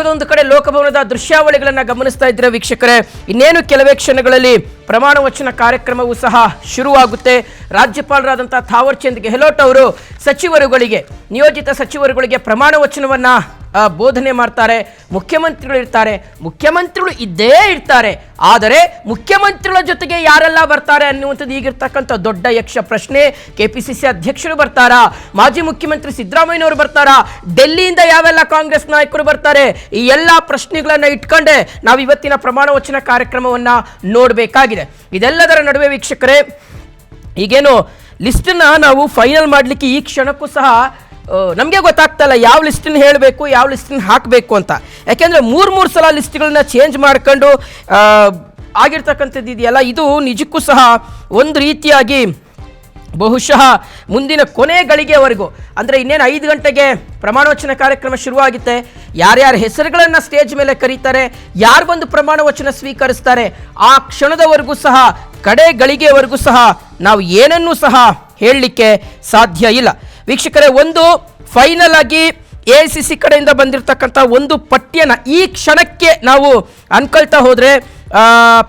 ಮಗದೊಂದು ಕಡೆ ಲೋಕಭವನದ ದೃಶ್ಯಾವಳಿಗಳನ್ನು ಗಮನಿಸ್ತಾ ಇದ್ರೆ ವೀಕ್ಷಕರೇ, ಇನ್ನೇನು ಕೆಲವೇ ಕ್ಷಣಗಳಲ್ಲಿ ಪ್ರಮಾಣ ವಚನ ಕಾರ್ಯಕ್ರಮವೂ ಸಹ ಶುರುವಾಗುತ್ತೆ. ರಾಜ್ಯಪಾಲರಾದಂಥ ಥಾವರ್ ಚಂದ್ ಗೆಹ್ಲೋಟ್ ಅವರು ಸಚಿವರುಗಳಿಗೆ, ನಿಯೋಜಿತ ಸಚಿವರುಗಳಿಗೆ ಪ್ರಮಾಣ ವಚನವನ್ನು ಬೋಧನೆ ಮಾಡ್ತಾರೆ. ಮುಖ್ಯಮಂತ್ರಿಗಳು ಇರ್ತಾರೆ, ಮುಖ್ಯಮಂತ್ರಿಗಳು ಇದ್ದೇ ಇರ್ತಾರೆ. ಆದರೆ ಮುಖ್ಯಮಂತ್ರಿಗಳ ಜೊತೆಗೆ ಯಾರೆಲ್ಲ ಬರ್ತಾರೆ ಅನ್ನುವಂಥದ್ದು ಈಗಿರ್ತಕ್ಕಂಥ ದೊಡ್ಡ ಯಕ್ಷ ಪ್ರಶ್ನೆ. ಕೆಪಿಸಿಸಿ ಅಧ್ಯಕ್ಷರು ಬರ್ತಾರಾ, ಮಾಜಿ ಮುಖ್ಯಮಂತ್ರಿ ಸಿದ್ದರಾಮಯ್ಯನವರು ಬರ್ತಾರಾ, ಡೆಲ್ಲಿಯಿಂದ ಯಾವೆಲ್ಲ ಕಾಂಗ್ರೆಸ್ ನಾಯಕರು ಬರ್ತಾರೆ, ಈ ಎಲ್ಲ ಪ್ರಶ್ನೆಗಳನ್ನು ಇಟ್ಕೊಂಡೆ ನಾವು ಇವತ್ತಿನ ಪ್ರಮಾಣ ವಚನ ಕಾರ್ಯಕ್ರಮವನ್ನು ನೋಡಬೇಕಾಗಿದೆ. ಇದೆಲ್ಲದರ ನಡುವೆ ವೀಕ್ಷಕರೇ, ಈಗೇನು ಲಿಸ್ಟನ್ನು ನಾವು ಫೈನಲ್ ಮಾಡಲಿಕ್ಕೆ ಈ ಕ್ಷಣಕ್ಕೂ ಸಹ ನಮಗೆ ಗೊತ್ತಾಗ್ತಲ್ಲ ಯಾವ ಲಿಸ್ಟನ್ನು ಹೇಳಬೇಕು, ಯಾವ ಲಿಸ್ಟನ್ನು ಹಾಕಬೇಕು ಅಂತ. ಯಾಕೆಂದರೆ ಮೂರು ಸಲ ಲಿಸ್ಟ್ಗಳನ್ನ ಚೇಂಜ್ ಮಾಡ್ಕೊಂಡು ಆಗಿರ್ತಕ್ಕಂಥದ್ದು ಇದೆಯಲ್ಲ, ಇದು ನಿಜಕ್ಕೂ ಸಹ ಒಂದು ರೀತಿಯಾಗಿ ಬಹುಶಃ ಮುಂದಿನ ಕೊನೆ ಗಳಿಗೆವರೆಗೂ, ಅಂದರೆ ಇನ್ನೇನು 5 ಗಂಟೆಗೆ ಪ್ರಮಾಣವಚನ ಕಾರ್ಯಕ್ರಮ ಶುರುವಾಗುತ್ತೆ. ಯಾರ್ಯಾರ ಹೆಸರುಗಳನ್ನು ಸ್ಟೇಜ್ ಮೇಲೆ ಕರೀತಾರೆ, ಯಾರು ಬಂದು ಪ್ರಮಾಣ ವಚನ ಸ್ವೀಕರಿಸ್ತಾರೆ, ಆ ಕ್ಷಣದವರೆಗೂ ಸಹ, ಕಡೆ ಗಳಿಗೆವರೆಗೂ ಸಹ ನಾವು ಏನನ್ನೂ ಸಹ ಹೇಳಲಿಕ್ಕೆ ಸಾಧ್ಯ ಇಲ್ಲ ವೀಕ್ಷಕರೇ. ಒಂದು ಫೈನಲ್ ಆಗಿ AICC ಕಡೆಯಿಂದ ಬಂದಿರತಕ್ಕಂಥ ಒಂದು ಪಠ್ಯನ ಈ ಕ್ಷಣಕ್ಕೆ ನಾವು ಅನ್ಕೊಳ್ತಾ ಹೋದರೆ,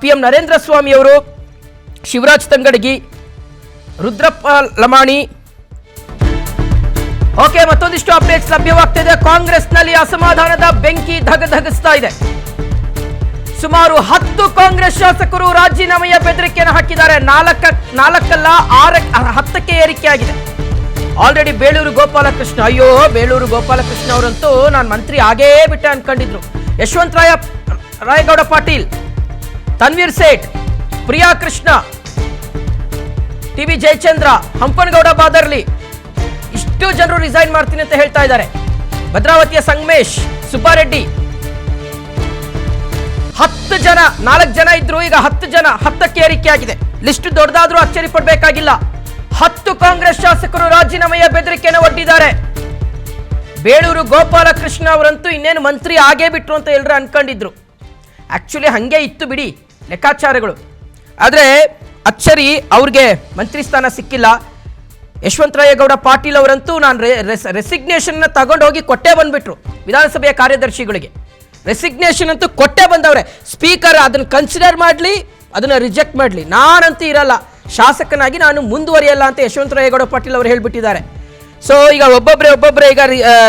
PM ನರೇಂದ್ರ ಸ್ವಾಮಿ ಅವರು, ಶಿವರಾಜ್ ತಂಗಡಗಿ, ರುದ್ರಪ್ಪ ಲಮಾಣಿ, ಓಕೆ, ಮತ್ತೊಂದಿಷ್ಟು ಅಪ್ಡೇಟ್ಸ್ ಲಭ್ಯವಾಗ್ತಿದೆ. ಕಾಂಗ್ರೆಸ್ನಲ್ಲಿ ಅಸಮಾಧಾನದ ಬೆಂಕಿ ಧಗಧಗಿಸ್ತಾ ಇದೆ. ಸುಮಾರು 10 ಕಾಂಗ್ರೆಸ್ ಶಾಸಕರು ರಾಜೀನಾಮೆಯ ಬೆದರಿಕೆಯನ್ನು ಹಾಕಿದ್ದಾರೆ. 4 ಅಲ್ಲ 10ಕ್ಕೆ ಏರಿಕೆಯಾಗಿದೆ. ಆಲ್ರೆಡಿ ಬೇಳೂರು ಗೋಪಾಲಕೃಷ್ಣ, ಅಯ್ಯೋ ಬೇಳೂರು ಗೋಪಾಲಕೃಷ್ಣ ಅವರಂತೂ ನಾನು ಮಂತ್ರಿ ಆಗೇ ಬಿಟ್ಟೆ ಅನ್ಕೊಂಡಿದ್ರು. ಯಶವಂತ ರಾಯಗೌಡ ಪಾಟೀಲ್, ತನ್ವೀರ್ ಸೇಠ್, ಪ್ರಿಯಾ ಕೃಷ್ಣ, TB ಜಯಚಂದ್ರ, ಹಂಪನಗೌಡ ಬಾದರ್ಲಿ, ಇಷ್ಟು ಜನರು ರಿಸೈನ್ ಮಾಡ್ತೀನಿ ಅಂತ ಹೇಳ್ತಾ ಇದ್ದಾರೆ. ಭದ್ರಾವತಿಯ ಸಂಗಮೇಶ್, ಸುಬ್ಬಾರೆಡ್ಡಿ, 10 ಜನ, 4 ಜನ ಇದ್ರು, ಈಗ 10 ಜನ, 10ಕ್ಕೆ ಏರಿಕೆಯಾಗಿದೆ. ಲಿಸ್ಟ್ ದೊಡ್ಡದಾದ್ರೂ ಅಚ್ಚರಿ ಪಡಬೇಕಾಗಿಲ್ಲ. 10 ಕಾಂಗ್ರೆಸ್ ಶಾಸಕರು ರಾಜೀನಾಮೆಯ ಬೆದರಿಕೆಯನ್ನು ಒಡ್ಡಿದ್ದಾರೆ. ಬೇಳೂರು ಗೋಪಾಲಕೃಷ್ಣ ಅವರಂತೂ ಇನ್ನೇನು ಮಂತ್ರಿ ಆಗೇ ಬಿಟ್ರು ಅಂತ ಎಲ್ಲರೂ ಅನ್ಕೊಂಡಿದ್ರು. ಆಕ್ಚುಲಿ ಹಂಗೆ ಇತ್ತು ಬಿಡಿ ಲೆಕ್ಕಾಚಾರಗಳು. ಆದರೆ ಅಚ್ಚರಿ, ಅವ್ರಿಗೆ ಮಂತ್ರಿ ಸ್ಥಾನ ಸಿಕ್ಕಿಲ್ಲ. ಯಶವಂತರಾಯಗೌಡ ಪಾಟೀಲ್ ಅವರಂತೂ ನಾನು ರೆಸಿಗ್ನೇಷನ್ನ ತಗೊಂಡೋಗಿ ಕೊಟ್ಟೇ ಬಂದ್ಬಿಟ್ರು ವಿಧಾನಸಭೆಯ ಕಾರ್ಯದರ್ಶಿಗಳಿಗೆ. ರೆಸಿಗ್ನೇಷನ್ ಅಂತೂ ಕೊಟ್ಟೇ ಬಂದವ್ರೆ. ಸ್ಪೀಕರ್ ಅದನ್ನು ಕನ್ಸಿಡರ್ ಮಾಡಲಿ, ಅದನ್ನು ರಿಜೆಕ್ಟ್ ಮಾಡಲಿ, ನಾನಂತೂ ಇರಲ್ಲ, ಶಾಸಕನಾಗಿ ನಾನು ಮುಂದುವರಿಯಲ್ಲ ಅಂತ ಯಶವಂತರಾಯಗೌಡ ಪಾಟೀಲ್ ಅವರು ಹೇಳ್ಬಿಟ್ಟಿದ್ದಾರೆ. ಸೊ ಈಗ ಒಬ್ಬೊಬ್ಬರೇ ಈಗ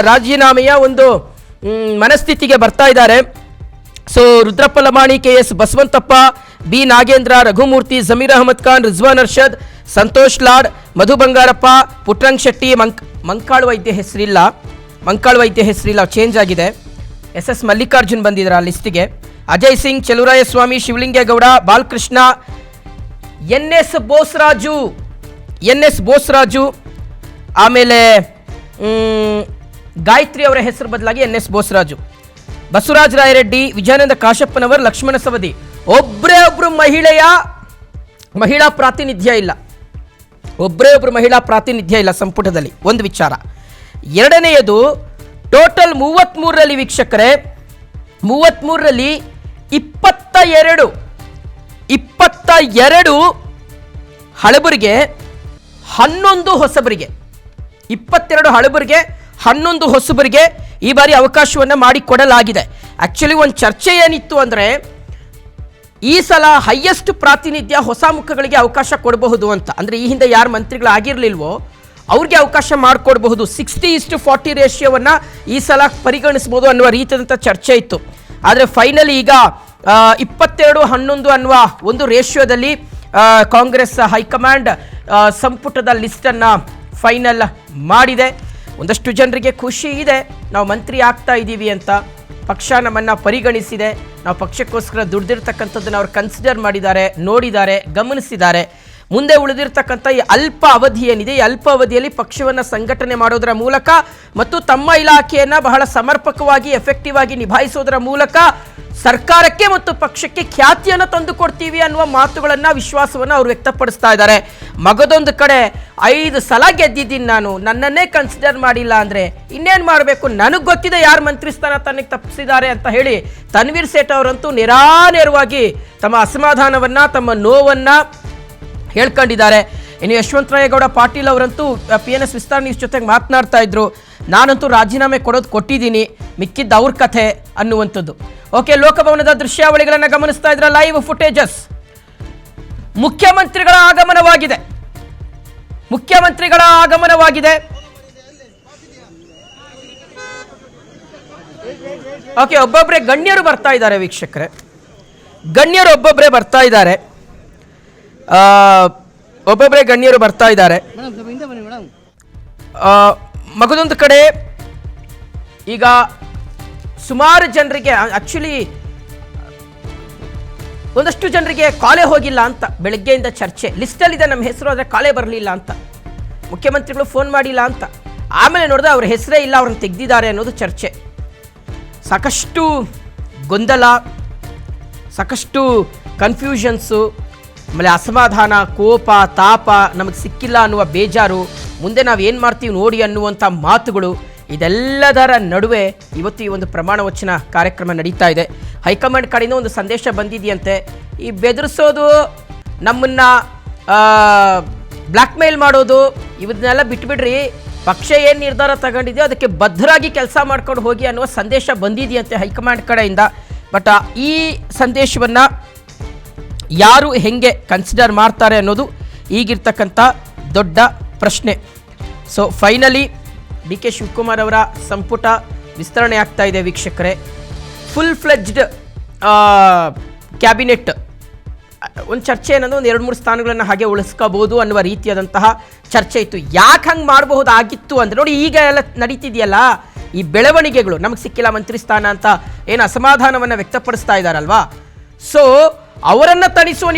ರಾಜೀನಾಮೆಯ ಒಂದು ಮನಸ್ಥಿತಿಗೆ ಬರ್ತಾ ಇದ್ದಾರೆ. So Rudrappa Lamani, KS Basavanthappa, B Nagendra, Raghumurthy, Zameer Ahmed Khan, Rizwan Arshad, Santosh Lad, Madhu Bangarappa, Puttarang Shetty, Mankal Vaidya ಹೆಸರಿಲ್ಲ, ಚೇಂಜ್ ಆಗಿದೆ. SS ಮಲ್ಲಿಕಾರ್ಜುನ್ ಬಂದಿದ್ದಾರೆ ಆ ಲಿಸ್ಟಿಗೆ. ಅಜಯ್ ಸಿಂಗ್, ಚೆಲುವರಾಯಸ್ವಾಮಿ, ಶಿವಲಿಂಗೇಗೌಡ, ಬಾಲಕೃಷ್ಣ, NS ಬೋಸ್ರಾಜು, ಆಮೇಲೆ ಗಾಯತ್ರಿ ಅವರ ಹೆಸರು ಬದಲಾಗಿ NS ಬೋಸ್ರಾಜು, ಬಸವರಾಜ ರಾಯರೆಡ್ಡಿ, ವಿಜಯಾನಂದ ಕಾಶಪ್ಪನವರ್, ಲಕ್ಷ್ಮಣ ಸವದಿ. ಒಬ್ಬರು ಮಹಿಳಾ ಪ್ರಾತಿನಿಧ್ಯ ಇಲ್ಲ ಸಂಪುಟದಲ್ಲಿ. ಒಂದು ವಿಚಾರ. ಎರಡನೆಯದು, ಟೋಟಲ್ 33ರಲ್ಲಿ ವೀಕ್ಷಕರೇ, 33ರಲ್ಲಿ 22 ಹಳಬರಿಗೆ, 11 ಹೊಸಬರಿಗೆ, 22 ಹಳಬರಿಗೆ, 11 ಹೊಸಬರಿಗೆ ಈ ಬಾರಿ ಅವಕಾಶವನ್ನು ಮಾಡಿಕೊಡಲಾಗಿದೆ. ಆಕ್ಚುಲಿ ಒಂದು ಚರ್ಚೆ ಏನಿತ್ತು ಅಂದರೆ, ಈ ಸಲ ಹೈಯೆಸ್ಟ್ ಪ್ರಾತಿನಿಧ್ಯ ಹೊಸ ಮುಖಗಳಿಗೆ ಅವಕಾಶ ಕೊಡಬಹುದು ಅಂತ. ಅಂದರೆ ಈ ಹಿಂದೆ ಯಾರು ಮಂತ್ರಿಗಳಾಗಿರ್ಲಿಲ್ವೋ ಅವ್ರಿಗೆ ಅವಕಾಶ ಮಾಡಿಕೊಡ್ಬಹುದು. 60:40 ರೇಷಿಯೋವನ್ನು ಈ ಸಲ ಪರಿಗಣಿಸ್ಬೋದು ಅನ್ನುವ ರೀತಿಯಾದಂಥ ಚರ್ಚೆ ಇತ್ತು. ಆದರೆ ಫೈನಲಿ ಈಗ 22-11 ಅನ್ನುವ ಒಂದು ರೇಷಿಯೋದಲ್ಲಿ ಕಾಂಗ್ರೆಸ್ ಹೈಕಮಾಂಡ್ ಸಂಪುಟದ ಲಿಸ್ಟನ್ನು ಫೈನಲ್ ಮಾಡಿದೆ. ಒಂದಷ್ಟು ಜನರಿಗೆ ಖುಷಿ ಇದೆ, ನಾವು ಮಂತ್ರಿ ಆಗ್ತಾ ಇದ್ದೀವಿ ಅಂತ. ಪಕ್ಷ ನಮ್ಮನ್ನು ಪರಿಗಣಿಸಿದೆ, ನಾವು ಪಕ್ಷಕ್ಕೋಸ್ಕರ ದುಡ್ದಿರ್ತಕ್ಕಂಥದ್ದನ್ನು ಅವ್ರು ಕನ್ಸಿಡರ್ ಮಾಡಿದ್ದಾರೆ, ನೋಡಿದ್ದಾರೆ, ಗಮನಿಸಿದ್ದಾರೆ. ಮುಂದೆ ಉಳಿದಿರ್ತಕ್ಕಂಥ ಈ ಅಲ್ಪ ಅವಧಿ ಏನಿದೆ, ಈ ಅಲ್ಪ ಅವಧಿಯಲ್ಲಿ ಪಕ್ಷವನ್ನು ಸಂಘಟನೆ ಮಾಡೋದರ ಮೂಲಕ ಮತ್ತು ತಮ್ಮ ಇಲಾಖೆಯನ್ನು ಬಹಳ ಸಮರ್ಪಕವಾಗಿ ಎಫೆಕ್ಟಿವ್ ಆಗಿ ನಿಭಾಯಿಸೋದರ ಮೂಲಕ ಸರ್ಕಾರಕ್ಕೆ ಮತ್ತು ಪಕ್ಷಕ್ಕೆ ಖ್ಯಾತಿಯನ್ನು ತಂದು ಕೊಡ್ತೀವಿ ಅನ್ನುವ ಮಾತುಗಳನ್ನು, ವಿಶ್ವಾಸವನ್ನು ಅವರು ವ್ಯಕ್ತಪಡಿಸ್ತಾ ಇದ್ದಾರೆ. ಮಗದೊಂದು ಕಡೆ 5 ಸಲ ಗೆದ್ದಿದ್ದೀನಿ ನಾನು, ನನ್ನನ್ನೇ ಕನ್ಸಿಡರ್ ಮಾಡಿಲ್ಲ ಅಂದರೆ ಇನ್ನೇನು ಮಾಡಬೇಕು, ನನಗೆ ಗೊತ್ತಿದೆ ಯಾರು ಮಂತ್ರಿ ಸ್ಥಾನ ತನಗೆ ತಪ್ಪಿಸಿದ್ದಾರೆ ಅಂತ ಹೇಳಿ ತನ್ವೀರ್ ಸೇಠ್ ಅವರಂತೂ ನೇರವಾಗಿ ತಮ್ಮ ಅಸಮಾಧಾನವನ್ನು, ತಮ್ಮ ನೋವನ್ನು ಹೇಳ್ಕೊಂಡಿದ್ದಾರೆ. ಇನ್ನು ಯಶವಂತರಾಯಗೌಡ ಪಾಟೀಲ್ ಅವರಂತೂ PNS ವಿಸ್ತಾರ ನ್ಯೂಸ್ ಜೊತೆಗೆ ಮಾತನಾಡ್ತಾ ಇದ್ರು, ನಾನಂತೂ ರಾಜೀನಾಮೆ ಕೊಟ್ಟಿದ್ದೀನಿ, ಮಿಕ್ಕಿದ್ದ ಅವ್ರ ಕಥೆ ಅನ್ನುವಂಥದ್ದು. ಓಕೆ, ಲೋಕಭವನದ ದೃಶ್ಯಾವಳಿಗಳನ್ನು ಗಮನಿಸ್ತಾ ಇದ್ರ ಲೈವ್ ಫುಟೇಜಸ್. ಮುಖ್ಯಮಂತ್ರಿಗಳ ಆಗಮನವಾಗಿದೆ. ಓಕೆ, ಒಬ್ಬೊಬ್ಬರೇ ಗಣ್ಯರು ಬರ್ತಾ ಇದ್ದಾರೆ ವೀಕ್ಷಕರೇ, ಒಬ್ಬೊಬ್ಬರೇ ಗಣ್ಯರು ಬರ್ತಾ ಇದ್ದಾರೆ. ಮಗದೊಂದು ಕಡೆ ಈಗ ಸುಮಾರು ಜನರಿಗೆ, ಆಕ್ಚುಲಿ ಒಂದಷ್ಟು ಜನರಿಗೆ ಕಾಲೇ ಹೋಗಿಲ್ಲ ಅಂತ ಬೆಳಗ್ಗೆಯಿಂದ ಚರ್ಚೆ. ಲಿಸ್ಟಲ್ಲಿದೆ ನಮ್ಮ ಹೆಸರು, ಆದರೆ ಕಾಲೇ ಬರಲಿಲ್ಲ ಅಂತ, ಮುಖ್ಯಮಂತ್ರಿಗಳು ಫೋನ್ ಮಾಡಿಲ್ಲ ಅಂತ. ಆಮೇಲೆ ನೋಡಿದ್ರೆ ಅವ್ರ ಹೆಸರೇ ಇಲ್ಲ, ಅವ್ರನ್ನ ತೆಗೆದಿದ್ದಾರೆ ಅನ್ನೋದು ಚರ್ಚೆ. ಸಾಕಷ್ಟು ಗೊಂದಲ, ಸಾಕಷ್ಟು ಕನ್ಫ್ಯೂಷನ್ಸು, ಆಮೇಲೆ ಅಸಮಾಧಾನ, ಕೋಪ, ತಾಪ, ನಮಗೆ ಸಿಕ್ಕಿಲ್ಲ ಅನ್ನುವ ಬೇಜಾರು, ಮುಂದೆ ನಾವು ಏನು ಮಾಡ್ತೀವಿ ನೋಡಿ ಅನ್ನುವಂಥ ಮಾತುಗಳು, ಇದೆಲ್ಲದರ ನಡುವೆ ಇವತ್ತು ಈ ಒಂದು ಪ್ರಮಾಣ ವಚನ ಕಾರ್ಯಕ್ರಮ ನಡೀತಾ ಇದೆ. ಹೈಕಮಾಂಡ್ ಕಡೆಯಿಂದ ಒಂದು ಸಂದೇಶ ಬಂದಿದೆಯಂತೆ, ಈ ಬೆದರಿಸೋದು, ನಮ್ಮನ್ನು ಬ್ಲ್ಯಾಕ್ ಮೇಲ್ ಮಾಡೋದು, ಇವನ್ನೆಲ್ಲ ಬಿಟ್ಬಿಡ್ರಿ, ಪಕ್ಷ ಏನು ನಿರ್ಧಾರ ತಗೊಂಡಿದೆಯೋ ಅದಕ್ಕೆ ಬದ್ಧರಾಗಿ ಕೆಲಸ ಮಾಡ್ಕೊಂಡು ಹೋಗಿ ಅನ್ನುವ ಸಂದೇಶ ಬಂದಿದೆಯಂತೆ ಹೈಕಮಾಂಡ್ ಕಡೆಯಿಂದ. ಬಟ್ ಈ ಸಂದೇಶವನ್ನು ಯಾರು ಹೆಂಗೆ ಕನ್ಸಿಡರ್ ಮಾಡ್ತಾರೆ ಅನ್ನೋದು ಈಗಿರ್ತಕ್ಕಂಥ ದೊಡ್ಡ ಪ್ರಶ್ನೆ. ಸೊ ಫೈನಲಿ DK ಶಿವಕುಮಾರ್ ಅವರ ಸಂಪುಟ ವಿಸ್ತರಣೆ ಆಗ್ತಾ ಇದೆ ವೀಕ್ಷಕರೇ. Full fledged cabinet. ಒಂದು ಚರ್ಚೆ ಏನಂದ್ರೆ ಒಂದು 2-3 ಸ್ಥಾನಗಳನ್ನು ಹಾಗೆ ಉಳಿಸ್ಕೋಬೋದು ಅನ್ನುವ ರೀತಿಯಾದಂತಹ ಚರ್ಚೆ ಇತ್ತು. ಯಾಕೆ ಹಂಗೆ ಮಾಡಬಹುದಾಗಿತ್ತು ಅಂದರೆ ನೋಡಿ, ಈಗ ಎಲ್ಲ ನಡೀತಿದೆಯಲ್ಲ ಈ ಬೆಳವಣಿಗೆಗಳು, ನಮಗೆ ಸಿಕ್ಕಿಲ್ಲ ಮಂತ್ರಿ ಸ್ಥಾನ ಅಂತ ಏನು ಅಸಮಾಧಾನವನ್ನು ವ್ಯಕ್ತಪಡಿಸ್ತಾ ಇದ್ದಾರಲ್ವಾ, ಸೊ ಅವರನ್ನು ತಣಿಸುವ